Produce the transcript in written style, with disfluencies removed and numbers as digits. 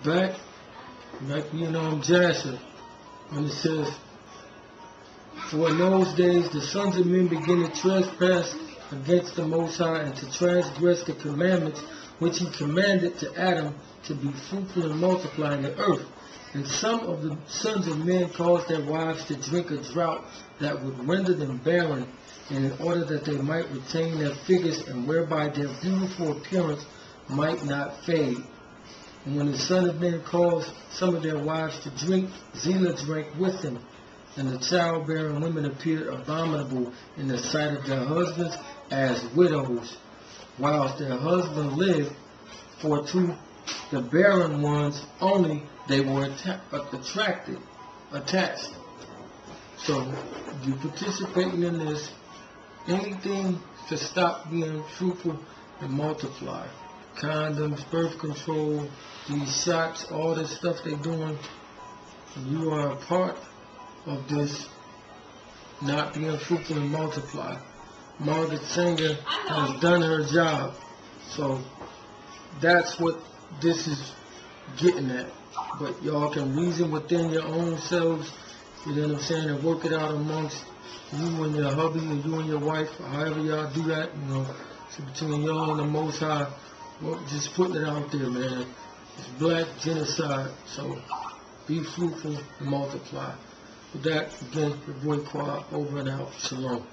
back, like Jasher, when it says, "For in those days the sons of men begin to trespass against the Most High and to transgress the commandments which he commanded to Adam to be fruitful and multiply in the earth. And some of the sons of men caused their wives to drink a draught that would render them barren, and in order that they might retain their figures, and whereby their beautiful appearance might not fade. And when the Son of Men caused some of their wives to drink, Zillah drank with them. And the childbearing women appeared abominable in the sight of their husbands as widows, whilst their husbands lived, for to the barren ones only they were attached." So, you participating in this, anything to stop being fruitful and multiply. Condoms, birth control, these shots, all this stuff they're doing, you are a part of this not being fruitful and multiply. Margaret Sanger has done her job. So that's what this is getting at. But y'all can reason within your own selves, you know what I'm saying, and work it out amongst you and your hubby and you and your wife, or however y'all do that, so between y'all and the Most High. Well, just putting it out there, man. It's black genocide, so be fruitful and multiply. With that, again, your boy Quad, over and out. Shalom.